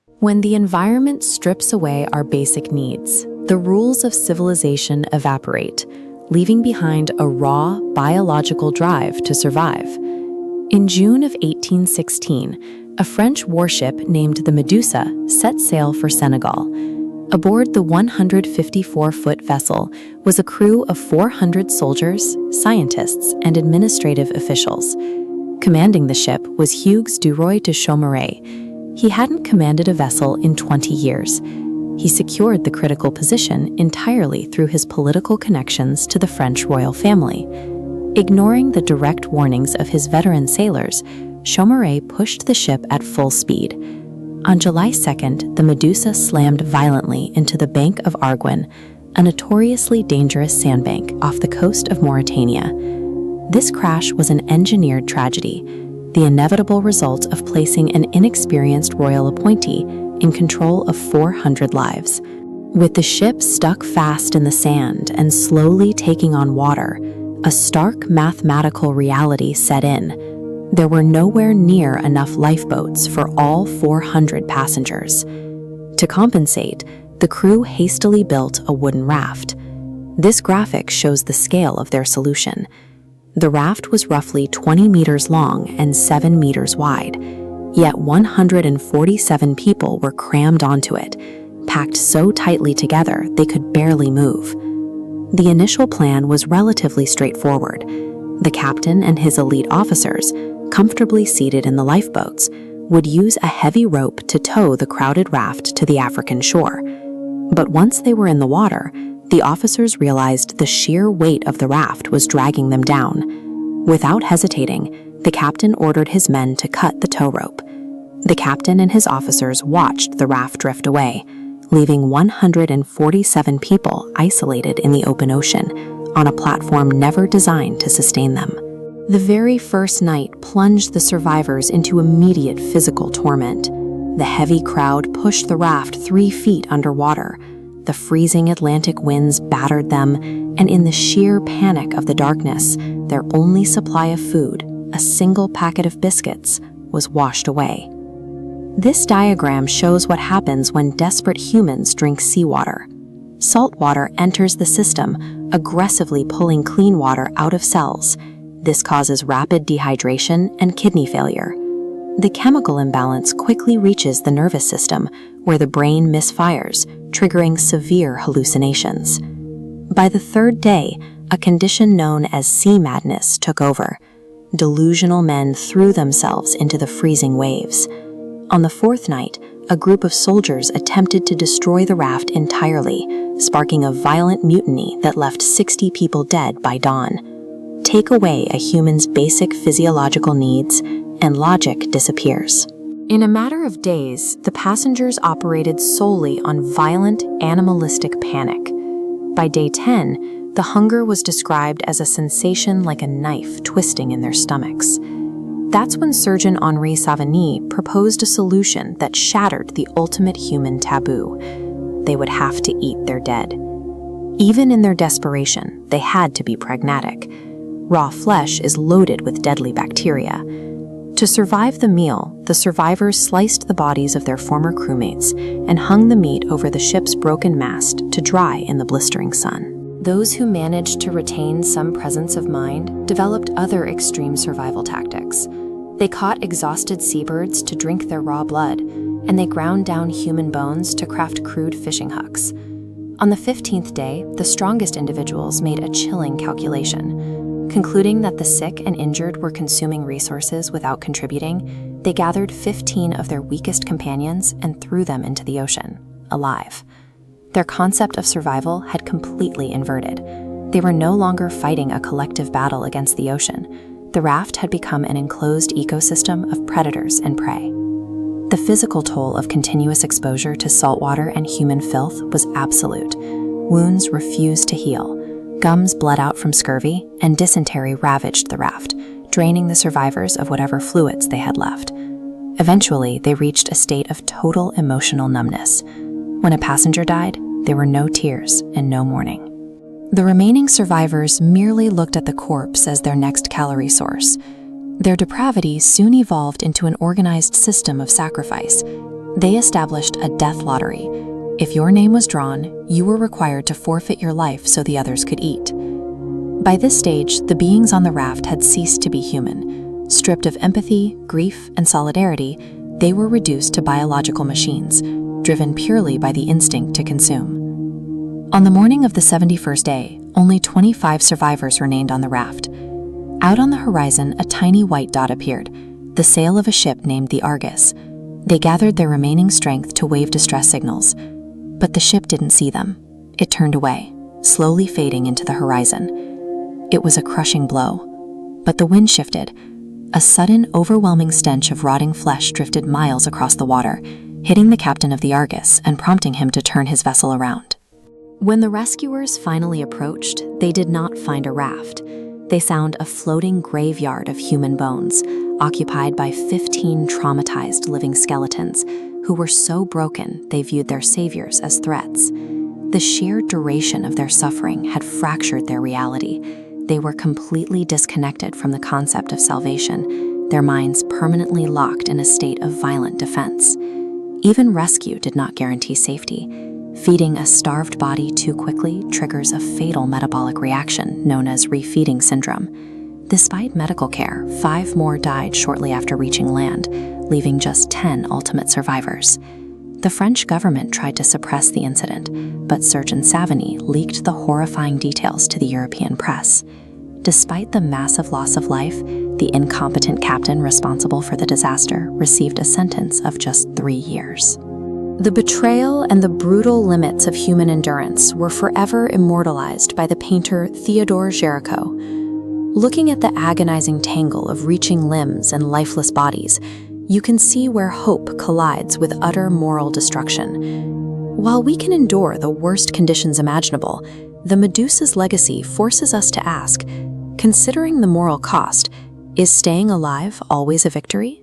When the environment strips away our basic needs, the rules of civilization evaporate, leaving behind a raw, biological drive to survive. In June of 1816, a French warship named the Medusa set sail for Senegal. Aboard the 154-foot vessel was a crew of 400 soldiers, scientists, and administrative officials. Commanding the ship was Hugues Duroy de Chaumareix. He hadn't commanded a vessel in 20 years. He secured the critical position entirely through his political connections to the French royal family. Ignoring the direct warnings of his veteran sailors, Chaumareix pushed the ship at full speed. On July 2nd, the Medusa slammed violently into the Bank of Arguin, a notoriously dangerous sandbank off the coast of Mauritania. This crash was an engineered tragedy, the inevitable result of placing an inexperienced royal appointee in control of 400 lives. With the ship stuck fast in the sand and slowly taking on water, a stark mathematical reality set in. There were nowhere near enough lifeboats for all 400 passengers. To compensate, the crew hastily built a wooden raft. This graphic shows the scale of their solution. The raft was roughly 20 meters long and 7 meters wide, yet 147 people were crammed onto it, packed so tightly together they could barely move. The initial plan was relatively straightforward. The captain and his elite officers, comfortably seated in the lifeboats, would use a heavy rope to tow the crowded raft to the African shore. But once they were in the water, the officers realized the sheer weight of the raft was dragging them down. Without hesitating, the captain ordered his men to cut the tow rope. The captain and his officers watched the raft drift away, leaving 147 people isolated in the open ocean, on a platform never designed to sustain them. The very first night plunged the survivors into immediate physical torment. The heavy crowd pushed the raft 3 feet underwater. The freezing Atlantic winds battered them, and in the sheer panic of the darkness, their only supply of food, a single packet of biscuits, was washed away. This diagram shows what happens when desperate humans drink seawater. Salt water enters the system, aggressively pulling clean water out of cells. This causes rapid dehydration and kidney failure. The chemical imbalance quickly reaches the nervous system, where the brain misfires, triggering severe hallucinations. By the 3rd day, a condition known as sea madness took over. Delusional men threw themselves into the freezing waves. On the 4th night, a group of soldiers attempted to destroy the raft entirely, sparking a violent mutiny that left 60 people dead by dawn. Take away a human's basic physiological needs, and logic disappears. In a matter of days, the passengers operated solely on violent, animalistic panic. By day 10, the hunger was described as a sensation like a knife twisting in their stomachs. That's when surgeon Henri Savigny proposed a solution that shattered the ultimate human taboo. They would have to eat their dead. Even in their desperation, they had to be pragmatic. Raw flesh is loaded with deadly bacteria. To survive the meal, the survivors sliced the bodies of their former crewmates and hung the meat over the ship's broken mast to dry in the blistering sun. Those who managed to retain some presence of mind developed other extreme survival tactics. They caught exhausted seabirds to drink their raw blood, and they ground down human bones to craft crude fishing hooks. On the 15th day, the strongest individuals made a chilling calculation. Concluding that the sick and injured were consuming resources without contributing, they gathered 15 of their weakest companions and threw them into the ocean, alive. Their concept of survival had completely inverted. They were no longer fighting a collective battle against the ocean. The raft had become an enclosed ecosystem of predators and prey. The physical toll of continuous exposure to saltwater and human filth was absolute. Wounds refused to heal. Gums bled out from scurvy, and dysentery ravaged the raft, draining the survivors of whatever fluids they had left. Eventually, they reached a state of total emotional numbness. When a passenger died, there were no tears and no mourning. The remaining survivors merely looked at the corpse as their next calorie source. Their depravity soon evolved into an organized system of sacrifice. They established a death lottery. If your name was drawn, you were required to forfeit your life so the others could eat. By this stage, the beings on the raft had ceased to be human. Stripped of empathy, grief, and solidarity, they were reduced to biological machines, driven purely by the instinct to consume. On the morning of the 71st day, only 25 survivors remained on the raft. Out on the horizon, a tiny white dot appeared, the sail of a ship named the Argus. They gathered their remaining strength to wave distress signals, but the ship didn't see them. It turned away, slowly fading into the horizon. It was a crushing blow, but the wind shifted. A sudden, overwhelming stench of rotting flesh drifted miles across the water, hitting the captain of the Argus and prompting him to turn his vessel around. When the rescuers finally approached, they did not find a raft. They found a floating graveyard of human bones, occupied by 15 traumatized living skeletons who were so broken they viewed their saviors as threats. The sheer duration of their suffering had fractured their reality. They were completely disconnected from the concept of salvation, their minds permanently locked in a state of violent defense. Even rescue did not guarantee safety. Feeding a starved body too quickly triggers a fatal metabolic reaction known as refeeding syndrome. Despite medical care, 5 more died shortly after reaching land, leaving just 10 ultimate survivors. The French government tried to suppress the incident, but Surgeon Savigny leaked the horrifying details to the European press. Despite the massive loss of life, the incompetent captain responsible for the disaster received a sentence of just 3 years. The betrayal and the brutal limits of human endurance were forever immortalized by the painter Theodore Géricault. Looking at the agonizing tangle of reaching limbs and lifeless bodies, you can see where hope collides with utter moral destruction. While we can endure the worst conditions imaginable, the Medusa's legacy forces us to ask, considering the moral cost, is staying alive always a victory?